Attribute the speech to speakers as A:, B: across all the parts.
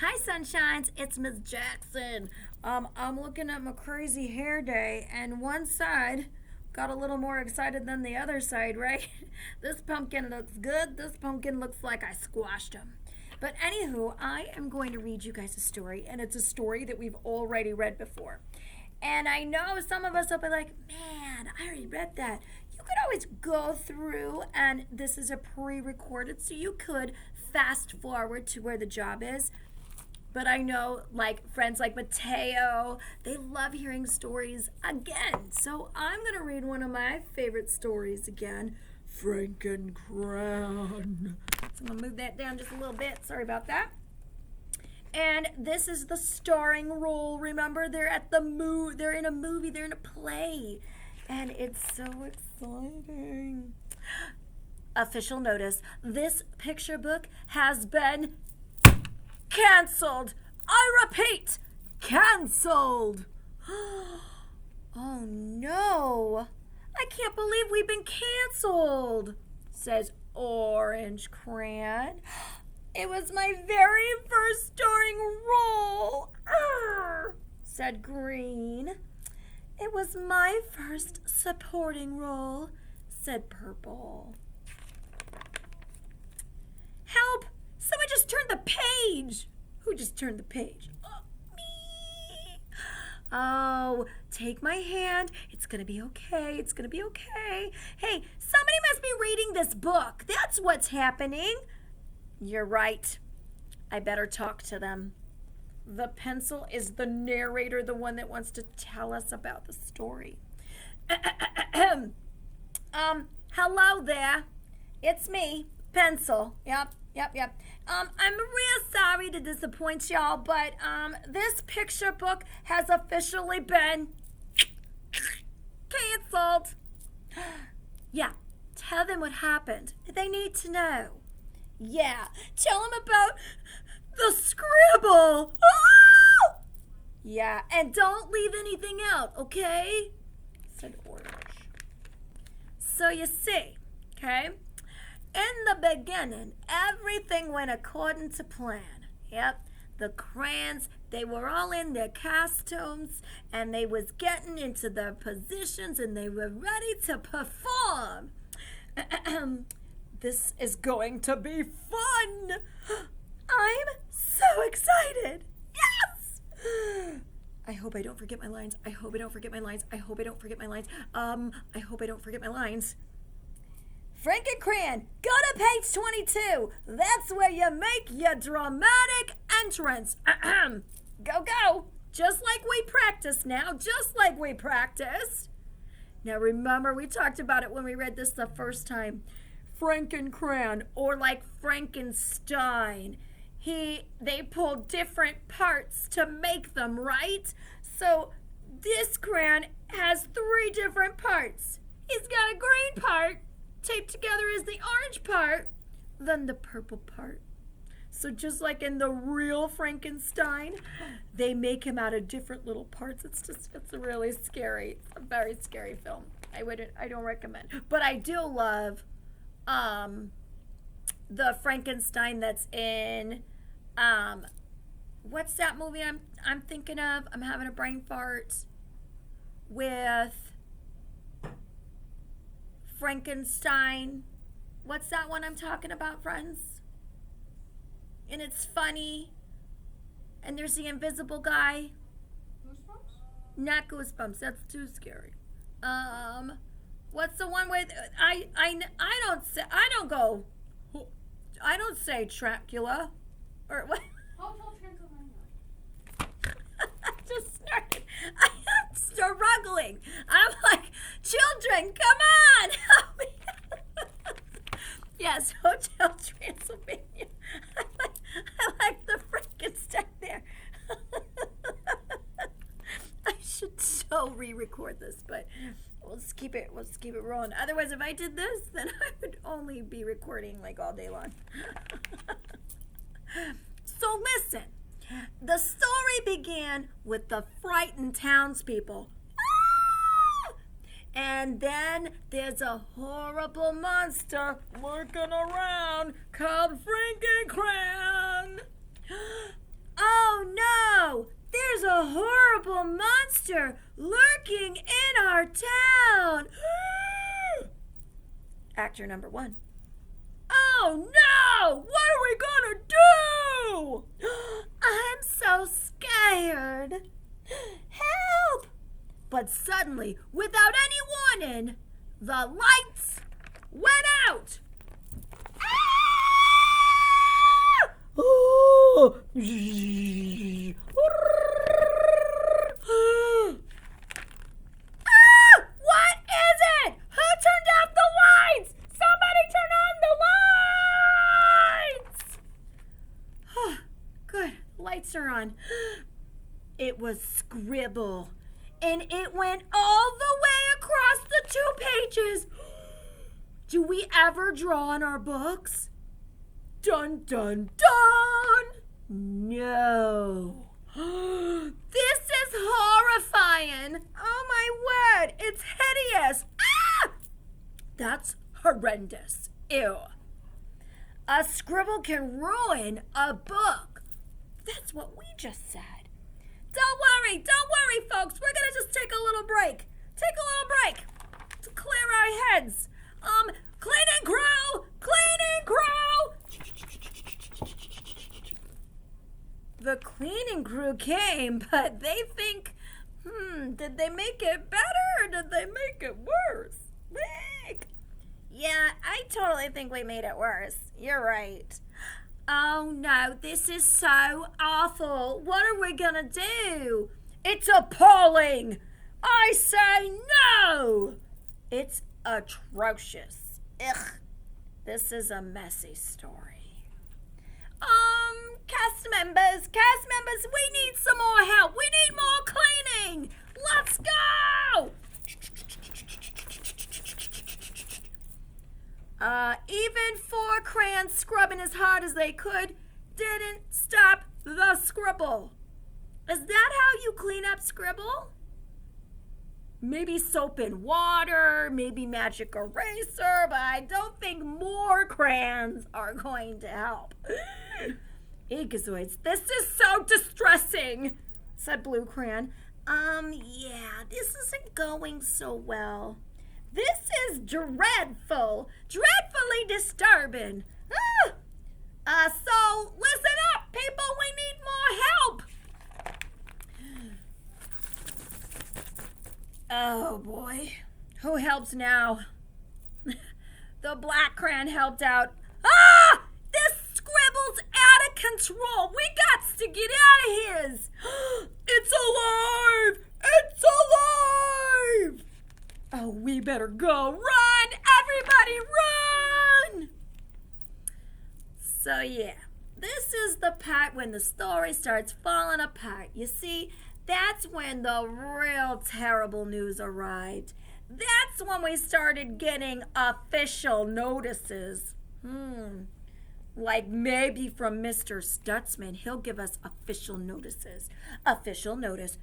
A: Hi, sunshines. It's Miss Jackson. I'm looking at my crazy hair day, and one side got a little more excited than the other side, right? This pumpkin looks good. This pumpkin looks like I squashed him. But anywho, I am going to read you guys a story, and it's a story that we've already read before. And I know some of us will be like, man, I already read that. You could always go through, and this is a pre recorded, so you could fast forward to where the job is. But I know, like, friends like Mateo, they love hearing stories again. So I'm going to read one of my favorite stories again, FrankenCrayon. So I'm going to move that down just a little bit. Sorry about that. And this is the starring role. Remember, they're at the they're in a movie, they're in a play. And it's so exciting. Official notice, this picture book has been canceled. I repeat, canceled. Oh no. I can't believe we've been canceled, says Orange Crayon. It was my very first starring role, said Green. It was my first supporting role, said Purple. Help! Someone just turned the page. Who just turned the page? Oh, me. Oh, take my hand. It's going to be okay. It's going to be okay. Hey, somebody must be reading this book. That's what's happening. You're right. I better talk to them. The pencil is the narrator, the one that wants to tell us about the story. Hello there. It's me, Pencil. Yep. I'm real sorry to disappoint y'all, but this picture book has officially been canceled. Yeah, tell them what happened. They need to know. Yeah, tell them about the scribble. Oh! Yeah, and don't leave anything out, okay? Said Orange. So you see, okay? In the beginning, everything went according to plan. Yep, the crayons, they were all in their costumes, and they was getting into their positions, and they were ready to perform. This is going to be fun. I'm so excited. Yes! I hope I don't forget my lines. I hope I don't forget my lines. FrankenCrayon, go to page 22. That's where you make your dramatic entrance. Go. Just like we practiced now. Now remember, we talked about it when we read this the first time. FrankenCrayon, or like Frankenstein. They pulled different parts to make them, right? So this crayon has 3 different parts. He's got a green part. Taped together is the orange part, then the purple part. So just like in the real Frankenstein, they make him out of different little parts. It's really scary. It's a very scary film. I don't recommend. But I do love the Frankenstein that's in what's that movie I'm thinking of? I'm having a brain fart with Frankenstein. What's that one I'm talking about, friends? And it's funny. And there's the invisible guy.
B: Goosebumps?
A: Not Goosebumps. That's too scary. What's the one with I don't say Dracula or what?
B: Hotel Transylvania.
A: I just started. I am struggling. I'm like, children, come on, help me. Yes, Hotel Transylvania. I like the Frankenstein there. I should so re-record this, but let's keep it rolling. Otherwise, if I did this, then I would only be recording like all day long. So listen. The story began with the frightened townspeople. Ah! And then there's a horrible monster lurking around called FrankenCrayon. terrible monster lurking in our town. Actor number 1. Oh no! What are we gonna do? I'm so scared. Help! But suddenly, without any warning, the lights went out. Oh! What is it? Who turned out the lights? Somebody turn on the lights! Good, lights are on. It was Scribble, and it went all the way across the 2 pages. Do we ever draw in our books? Dun, dun, dun! No. This is horrifying. Oh my word, it's hideous. Ah! That's horrendous. Ew. A scribble can ruin a book. That's what we just said. Don't worry, folks. We're gonna just take a little break. Take a little break to clear our heads. Cleaning crew! Cleaning crew! The cleaning crew came, but they think, did they make it better or did they make it worse? Yeah, I totally think we made it worse. You're right. Oh no, this is so awful. What are we gonna do? It's appalling. I say no. It's atrocious. Ugh. This is a messy story. Cast members, we need some more help. We need more cleaning. Let's go. Even 4 crayons scrubbing as hard as they could didn't stop the scribble. Is that how you clean up scribble? Maybe soap and water, maybe magic eraser, but I don't think more crayons are going to help. Egazoids, this is so distressing, said Blue Crayon. Yeah, this isn't going so well. This is dreadful, dreadfully disturbing. So listen up, people, we need more help. Oh boy, who helps now? The Black Crayon helped out. This scribble's out of control. We got to get out of here. It's alive! It's alive! Oh, we better go. Run! Everybody run! So yeah, this is the part when the story starts falling apart. You see, that's when the real terrible news arrived. That's when we started getting official notices. Like maybe from Mr. Stutzman, he'll give us official notices. Official notice.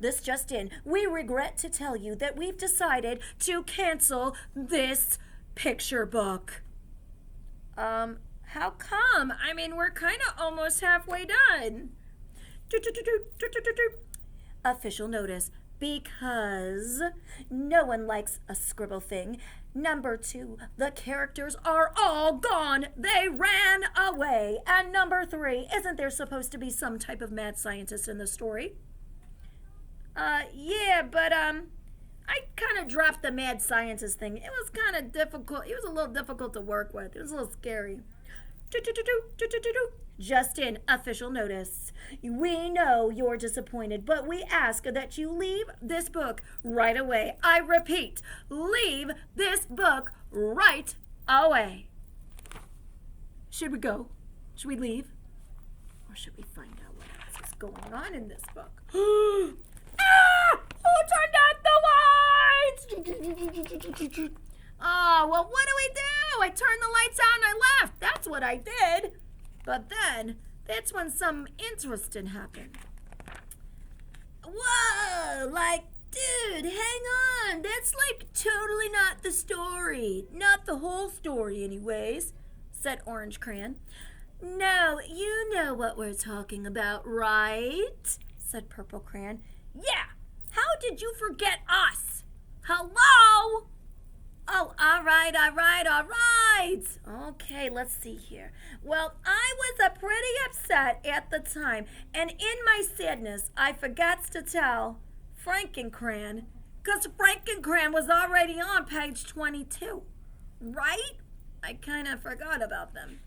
A: This just in. We regret to tell you that we've decided to cancel this picture book. How come? I mean, we're kind of almost halfway done. Official notice. Because no one likes a scribble thing. Number 2, the characters are all gone. They ran away. And number 3, isn't there supposed to be some type of mad scientist in the story? Yeah, but I kind of dropped the mad scientist thing. It was kind of difficult. It was a little difficult to work with. It was a little scary. Just in, official notice. We know you're disappointed, but we ask that you leave this book right away. I repeat, leave this book right away. Should we go? Should we leave? Or should we find out what else is going on in this book? Who turned out the lights? Oh, well, what do? I turned the lights out and I left. That's what I did. But then, that's when some interesting happened. Whoa, dude, hang on. That's totally not the story. Not the whole story anyways, said Orange Crayon. No, you know what we're talking about, right? said Purple Crayon. Yeah, how did you forget us? Hello? Oh, all right. Okay, let's see here. Well, I was pretty upset at the time, and in my sadness, I forgot to tell FrankenCrayon, because FrankenCrayon was already on page 22, right? I kind of forgot about them.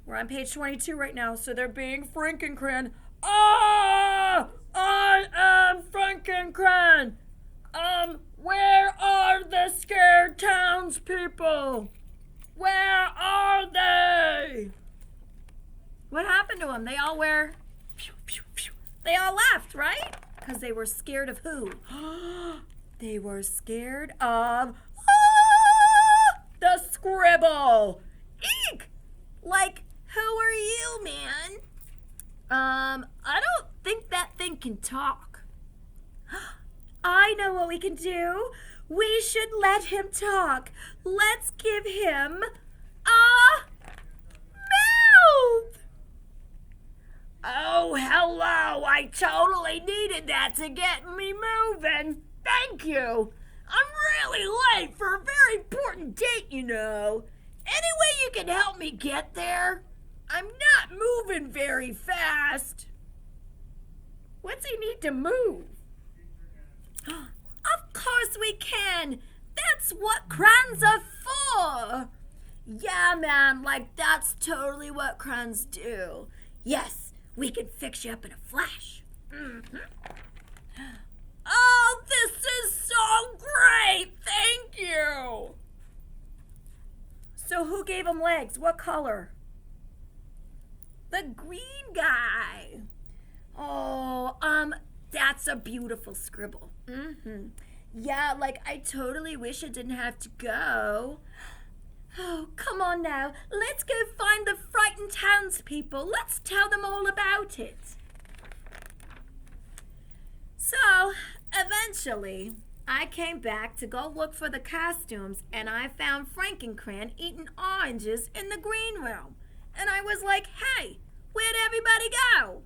A: We're on page 22 right now, so they're being FrankenCrayon. I am FrankenCrayon. Where are the scared townspeople? Where are they? What happened to them? They all They all left, right? Because they were scared of who? They were scared of the scribble. Eek! Like, who are you, man? I don't think that thing can talk. I know what we can do. We should let him talk. Let's give him a mouth. Oh, hello. I totally needed that to get me moving. Thank you. I'm really late for a very important date, you know. Any way you can help me get there? I'm not moving very fast. What's he need to move? Of course we can. That's what crayons are for. Yeah, man, like that's totally what crayons do. Yes, we can fix you up in a flash. Mm-hmm. Oh, this is so great. Thank you. So who gave him legs? What color? The green guy. Oh, that's a beautiful scribble. Mm-hmm. Yeah, like I totally wish it didn't have to go. Oh, come on now. Let's go find the frightened townspeople. Let's tell them all about it. So, eventually, I came back to go look for the costumes, and I found FrankenCrayon eating oranges in the green room. And I was like, hey, where'd everybody go?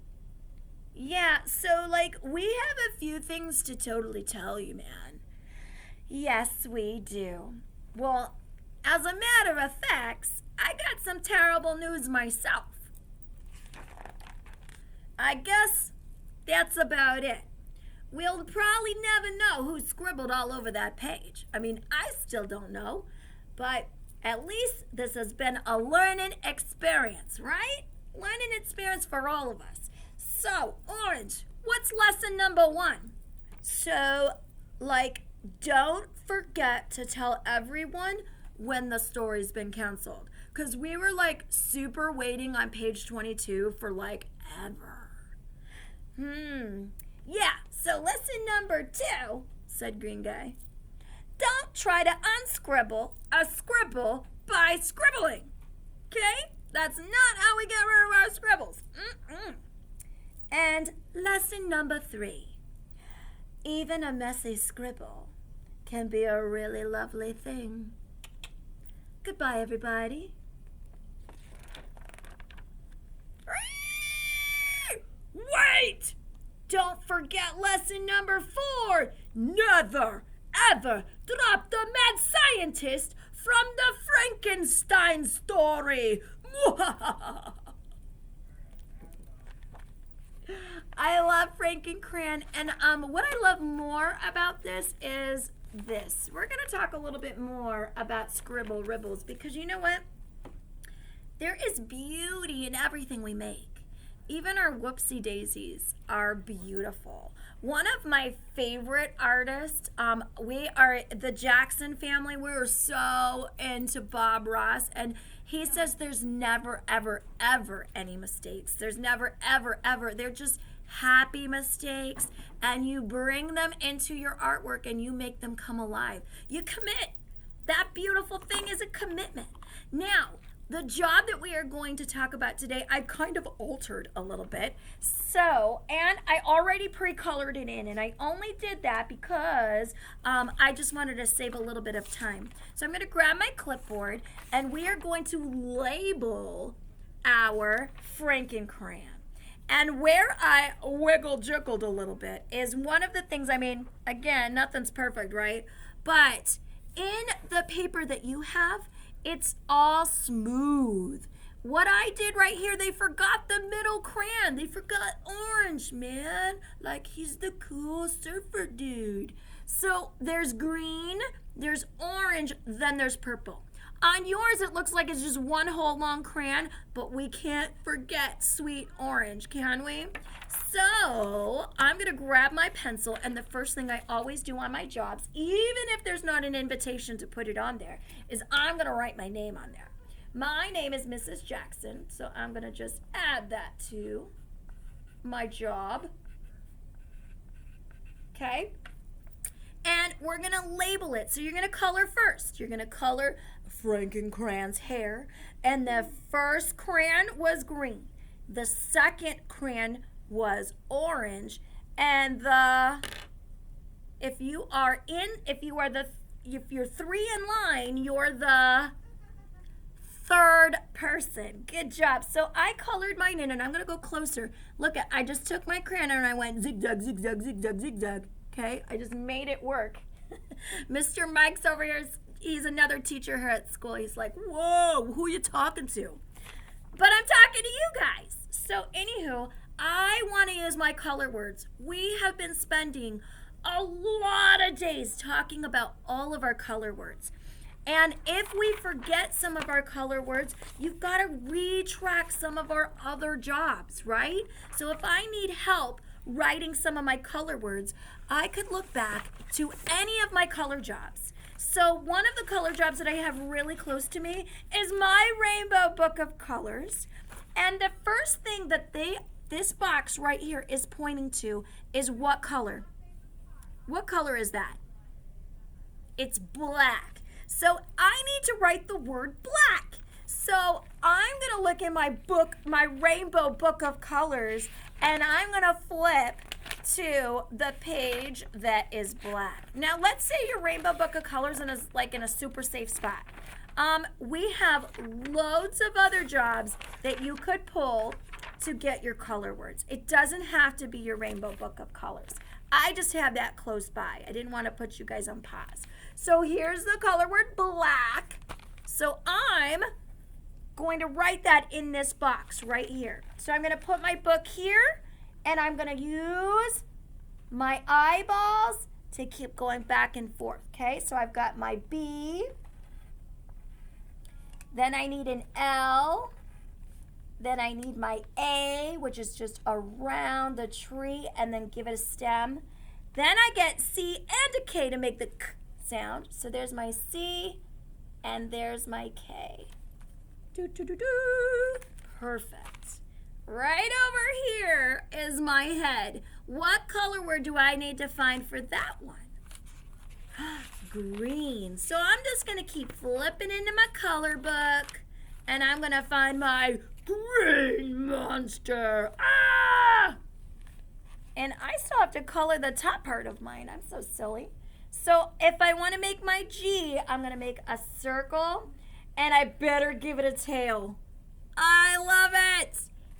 A: Yeah, so, like, we have a few things to totally tell you, man. Yes, we do. Well, as a matter of fact, I got some terrible news myself. I guess that's about it. We'll probably never know who scribbled all over that page. I mean, I still don't know, but at least this has been a learning experience, right? Learning experience for all of us. So, Orange, what's lesson number 1? So, like, don't forget to tell everyone when the story's been canceled. Because we were, like, super waiting on page 22 for, like, ever. Yeah, so lesson number 2, said Green Guy. Don't try to unscribble a scribble by scribbling. Okay? That's not how we get rid of our scribbles. And lesson number 3. Even a messy scribble can be a really lovely thing. Goodbye, everybody. Wait! Don't forget lesson number 4. Never, ever drop the mad scientist from the Frankenstein story. I love FrankenCrayon, and what I love more about this is this. We're going to talk a little bit more about scribble ribbles because you know what? There is beauty in everything we make. Even our whoopsie daisies are beautiful. One of my favorite artists, we are the Jackson family. We were so into Bob Ross, and he says there's never, ever, ever any mistakes. There's never, ever, ever. They're just happy mistakes, and you bring them into your artwork and you make them come alive. You commit. That beautiful thing is a commitment. Now, the job that we are going to talk about today, I've kind of altered a little bit. So, and I already pre-colored it in, and I only did that because I just wanted to save a little bit of time. So I'm going to grab my clipboard, and we are going to label our FrankenCrayon. And where I wiggle-jiggled a little bit is one of the things, I mean, again, nothing's perfect, right? But in the paper that you have, it's all smooth. What I did right here, they forgot the middle crayon. They forgot orange, man. Like he's the cool surfer dude. So there's green, there's orange, then there's purple. On yours, it looks like it's just one whole long crayon, but we can't forget sweet orange, can we? So I'm gonna grab my pencil, and the first thing I always do on my jobs, even if there's not an invitation to put it on there, is I'm gonna write my name on there. My name is Mrs. Jackson, so I'm gonna just add that to my job. Okay? And we're gonna label it. So you're gonna color first. You're gonna color FrankenCrayon's hair. And the first crayon was green. The second crayon was orange. And if you're three in line, you're the third person. Good job. So I colored mine in, and I'm gonna go closer. Look, I just took my crayon and I went zigzag, zigzag, zigzag, zigzag. Okay, I just made it work. Mr. Mike's over here. He's another teacher here at school. He's like, whoa, who you talking to? But I'm talking to you guys. So anywho, I want to use my color words. We have been spending a lot of days talking about all of our color words. And if we forget some of our color words, you've got to retrack some of our other jobs, right? So if I need help writing some of my color words, I could look back to any of my color jobs. So one of the color jobs that I have really close to me is my rainbow book of colors. And the first thing that this box right here is pointing to is what color? What color is that? It's black. So I need to write the word black. So I'm going to look in my book, my rainbow book of colors, and I'm going to flip to the page that is black. Now let's say your rainbow book of colors is like in a super safe spot. We have loads of other jobs that you could pull to get your color words. It doesn't have to be your rainbow book of colors. I just have that close by. I didn't want to put you guys on pause. So here's the color word black. So I'm going to write that in this box right here. So I'm going to put my book here, and I'm going to use my eyeballs to keep going back and forth. Okay, so I've got my B. Then I need an L. Then I need my A, which is just around the tree, and then give it a stem. Then I get C and a K to make the K sound. So there's my C, and there's my K. Do, do, do, do. Perfect. Right over here is my head. What color word do I need to find for that one? Green. So I'm just going to keep flipping into my color book, and I'm going to find my green monster. Ah! And I still have to color the top part of mine. I'm so silly. So if I want to make my G, I'm going to make a circle, and I better give it a tail. I love it.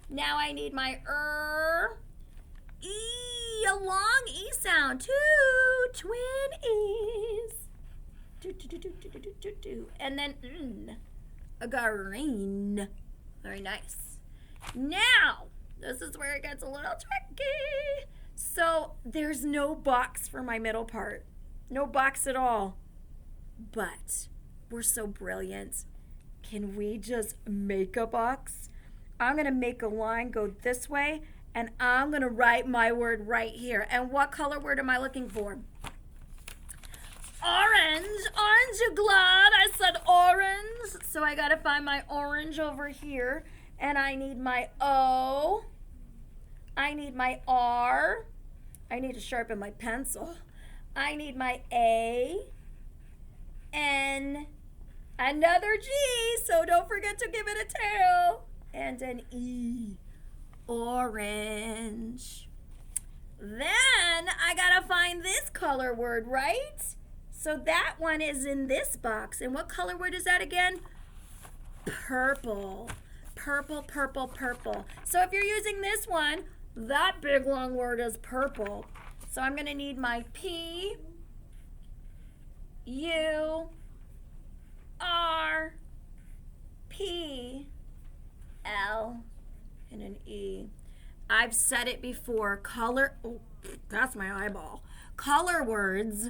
A: Now I need my E, a long E sound. Two twin E's. Do, do, do, do, do, do, do, do. And then a green. Very nice. Now, this is where it gets a little tricky. So there's no box for my middle part. No box at all. But we're so brilliant. Can we just make a box? I'm going to make a line go this way, and I'm going to write my word right here. And what color word am I looking for? Orange. Aren't you glad I said orange? So I got to find my orange over here, and I need my O. I need my R. I need to sharpen my pencil. I need my A. N. Another G, so don't forget to give it a tail. And an E. Orange. Then I gotta find this color word, right? So that one is in this box. And what color word is that again? Purple. purple, purple, purple. So if you're using this one, that big long word is purple. So I'm going to need my P, U, R, P, L, and an E. I've said it before. Color, oh, that's my eyeball. Color words,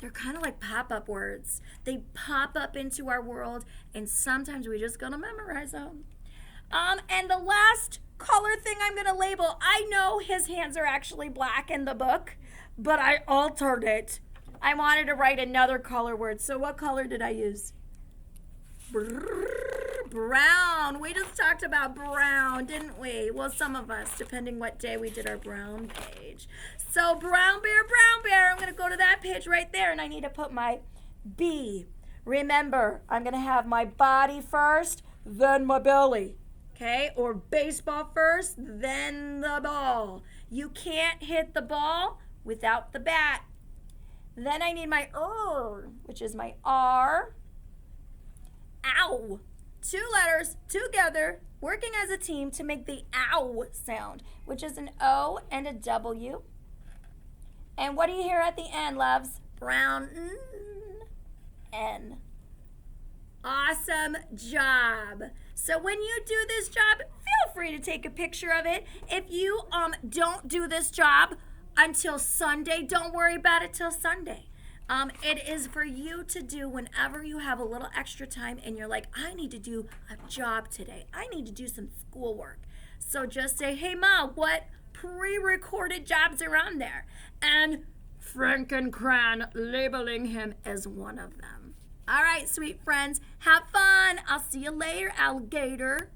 A: they're kind of like pop-up words. They pop up into our world, and sometimes we just gotta memorize them. And the last color thing I'm gonna label, I know his hands are actually black in the book, but I altered it. I wanted to write another color word. So what color did I use? Brown. We just talked about brown, didn't we? Well, some of us, depending what day we did our brown page. So brown bear, I'm going to go to that page right there, and I need to put my B. Remember, I'm going to have my body first, then my belly. Okay? Or baseball first, then the ball. You can't hit the ball without the bat. Then I need my which is my R. Ow. 2 letters together, working as a team to make the ow sound, which is an O and a W. And what do you hear at the end, loves? Brown N. Awesome job. So when you do this job, feel free to take a picture of it. If you don't do this job until Sunday, don't worry about it till Sunday. It is for you to do whenever you have a little extra time and you're like, I need to do a job today. I need to do some schoolwork. So just say, hey, Ma, what pre-recorded jobs are on there? And FrankenCrayon labeling him as one of them. All right, sweet friends, have fun. I'll see you later, alligator.